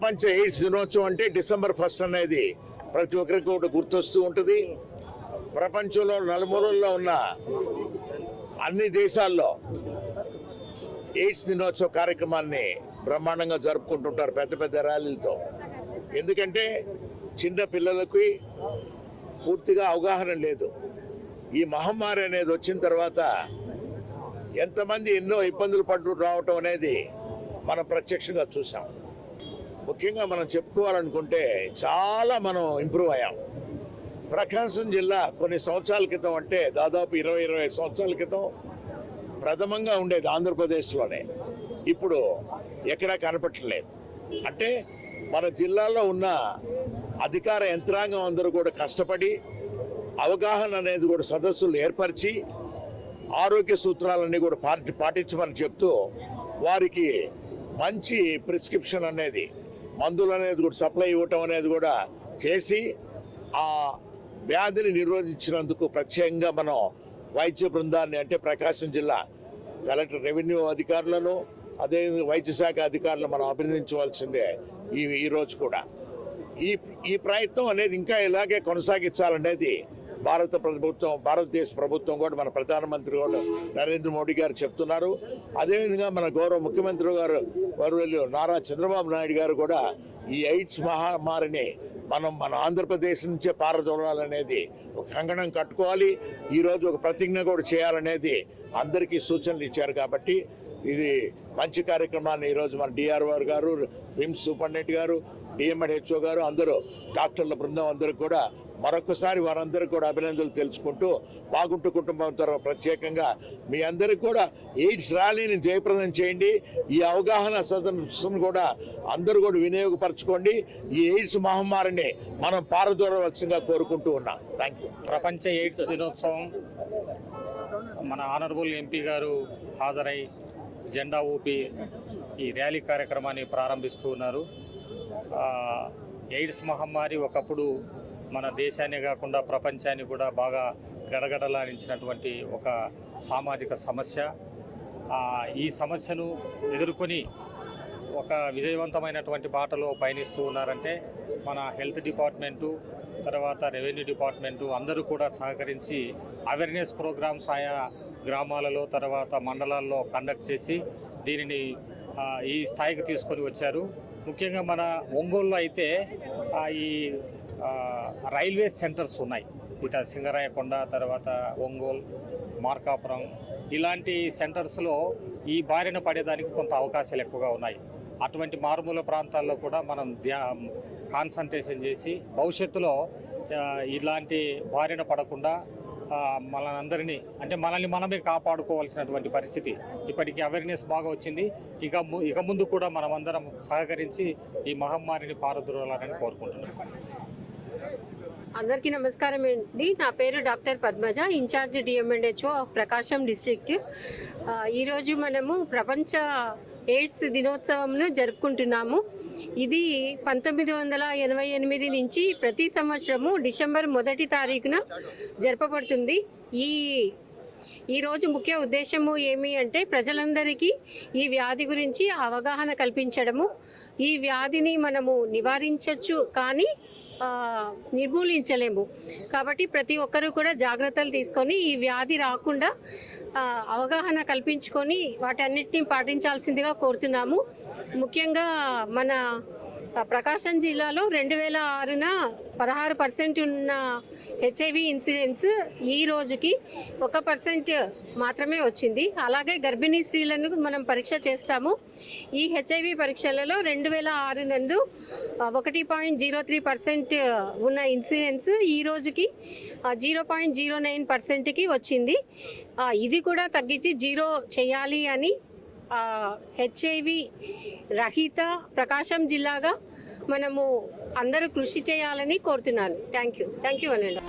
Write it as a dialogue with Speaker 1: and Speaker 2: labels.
Speaker 1: ప్రపంచ ఎయిడ్స్ దినోత్సవం అంటే December 1 అనేది ప్రతి ఒక్కరికి ఒకటి గుర్తొస్తూ ఉంటుంది. ప్రపంచంలో నలుమూలల్లో ఉన్న అన్ని దేశాల్లో ఎయిడ్స్ దినోత్సవ కార్యక్రమాన్ని బ్రహ్మాండంగా జరుపుకుంటుంటారు పెద్ద పెద్ద ర్యాలీలతో. ఎందుకంటే చిన్న పిల్లలకి పూర్తిగా అవగాహన లేదు. ఈ మహమ్మారి అనేది వచ్చిన తర్వాత ఎంతమంది ఎన్నో ఇబ్బందులు పడుతూ రావటం అనేది మనం ప్రత్యక్షంగా చూసాం. ముఖ్యంగా మనం చెప్పుకోవాలనుకుంటే చాలా మనం ఇంప్రూవ్ అయ్యాం. ప్రకాశం జిల్లా కొన్ని సంవత్సరాల క్రితం అంటే దాదాపు 20-25 సంవత్సరాల క్రితం ప్రథమంగా ఉండేది ఆంధ్రప్రదేశ్లోనే. ఇప్పుడు ఎక్కడా కనపట్టలేదు. అంటే మన జిల్లాలో ఉన్న అధికార యంత్రాంగం అందరూ కూడా కష్టపడి అవగాహన అనేది కూడా సదస్సులు ఏర్పరిచి ఆరోగ్య సూత్రాలన్నీ కూడా పాటించమని చెప్తూ వారికి మంచి ప్రిస్క్రిప్షన్ అనేది మందులు అనేది కూడా సప్లై ఇవ్వటం అనేది కూడా చేసి ఆ వ్యాధిని నిరోధించినందుకు ప్రత్యేకంగా మనం వైద్య బృందాన్ని అంటే ప్రకాశం జిల్లా కలెక్టర్ రెవెన్యూ అధికారులను అదే వైద్య శాఖ అధికారులను మనం అభినందించవలసిందే ఈరోజు కూడా. ఈ ప్రయత్నం అనేది ఇంకా ఇలాగే కొనసాగించాలనేది భారతదేశ ప్రభుత్వం కూడా మన ప్రధానమంత్రి కూడా నరేంద్ర మోడీ గారు చెప్తున్నారు. అదేవిధంగా మన గౌరవ ముఖ్యమంత్రి గారు నారా చంద్రబాబు నాయుడు గారు కూడా ఈ ఎయిడ్స్ మహమ్మారిని మన ఆంధ్రప్రదేశ్ నుంచే పారదోలాలనేది ఒక కంకణం కట్టుకోవాలి. ఈరోజు ఒక ప్రతిజ్ఞ కూడా చేయాలనేది అందరికీ సూచనలు ఇచ్చారు. కాబట్టి ఇది మంచి కార్యక్రమాన్ని ఈరోజు మన డిఆర్ఓ గారు, రిమ్స్ సూపరింటెండెంట్ గారు, డిఎంహెచ్ఓ గారు, అందరూ డాక్టర్ల బృందం అందరూ కూడా మరొకసారి వారందరికీ కూడా అభినందనలు తెలుసుకుంటూ బాగుంటు కుటుంబం తరఫున ప్రత్యేకంగా మీ అందరికీ కూడా ఎయిడ్స్ ర్యాలీని జయప్రదం చేయండి. ఈ అవగాహన సదస్సును కూడా అందరూ కూడా వినియోగపరచుకోండి. ఈ ఎయిడ్స్ మహమ్మారిని మనం పారదోలవలసిందిగా కోరుకుంటూ ఉన్నాం. Thank you.
Speaker 2: ప్రపంచ ఎయిడ్స్ దినోత్సవం మన ఆనరబుల్ ఎంపీ గారు హాజరై జెండా ఊపి ఈ ర్యాలీ కార్యక్రమాన్ని ప్రారంభిస్తూ ఉన్నారు. ఎయిడ్స్ మహమ్మారి ఒకప్పుడు మన దేశాన్ని కాకుండా ప్రపంచాన్ని కూడా బాగా గడగడలాడించినటువంటి ఒక సామాజిక సమస్య. ఈ సమస్యను ఎదుర్కొని ఒక విజయవంతమైనటువంటి బాటలో పయనిస్తూ ఉన్నారంటే మన హెల్త్ డిపార్ట్మెంటు, తర్వాత రెవెన్యూ డిపార్ట్మెంటు అందరూ కూడా సహకరించి అవేర్నెస్ ప్రోగ్రామ్స్ ఆయా గ్రామాలలో తర్వాత మండలాల్లో కండక్ట్ చేసి దీనిని ఈ స్థాయికి తీసుకొని వచ్చారు. ముఖ్యంగా మన ఒంగోలులో అయితే ఈ రైల్వే సెంటర్స్ ఉన్నాయి. ఇట సింగరాయకొండ, తర్వాత ఒంగోలు, మార్కాపురం ఇలాంటి సెంటర్స్లో ఈ బారిన పడేదానికి కొంత అవకాశాలు ఎక్కువగా ఉన్నాయి. అటువంటి మారుమూల ప్రాంతాల్లో కూడా మనం కాన్సంట్రేషన్ చేసి భవిష్యత్తులో ఇలాంటి బారిన పడకుండా మనందరినీ అంటే మనల్ని మనమే కాపాడుకోవాల్సినటువంటి పరిస్థితి. ఇప్పటికీ అవేర్నెస్ బాగా వచ్చింది. ఇక ముందు కూడా మనమందరం సహకరించి ఈ మహమ్మారిని పారద్రోలాలని కోరుకుంటున్నాం.
Speaker 3: అందరికీ నమస్కారం అండి. నా పేరు doctor Padmaja, in-charge DM and HO of Prakasam district. ఈరోజు మనము ప్రపంచ ఎయిడ్స్ దినోత్సవంను జరుపుకుంటున్నాము. ఇది 1988 నుంచి ప్రతి సంవత్సరము డిసెంబర్ 1వ తారీఖున జరపబడుతుంది. ఈరోజు ముఖ్య ఉద్దేశము ఏమి అంటే ప్రజలందరికీ ఈ వ్యాధి గురించి అవగాహన కల్పించడము. ఈ వ్యాధిని మనము నివారించవచ్చు కానీ నిర్మూలించలేము. కాబట్టి ప్రతి ఒక్కరూ కూడా జాగ్రత్తలు తీసుకొని ఈ వ్యాధి రాకుండా అవగాహన కల్పించుకొని వాటన్నిటిని పాటించాల్సిందిగా కోరుతున్నాము. ముఖ్యంగా మన ప్రకాశం జిల్లాలో 2006న 16% ఉన్న హెచ్ఐవి ఇన్సిడెన్స్ ఈ రోజుకి 1% మాత్రమే వచ్చింది. అలాగే గర్భిణీ స్త్రీలను మనం పరీక్ష చేస్తాము. ఈ హెచ్ఐవి పరీక్షలలో 2006 నందు 1.03% ఉన్న ఇన్సిడెన్స్ ఈ రోజుకి 0.09%కి వచ్చింది. ఇది కూడా తగ్గించి 0 చేయాలి అని హెచ్ఐవి రహిత ప్రకాశం జిల్లాగా మనము అందరూ కృషి చేయాలని కోరుతున్నాను. థ్యాంక్ యూ అనండి.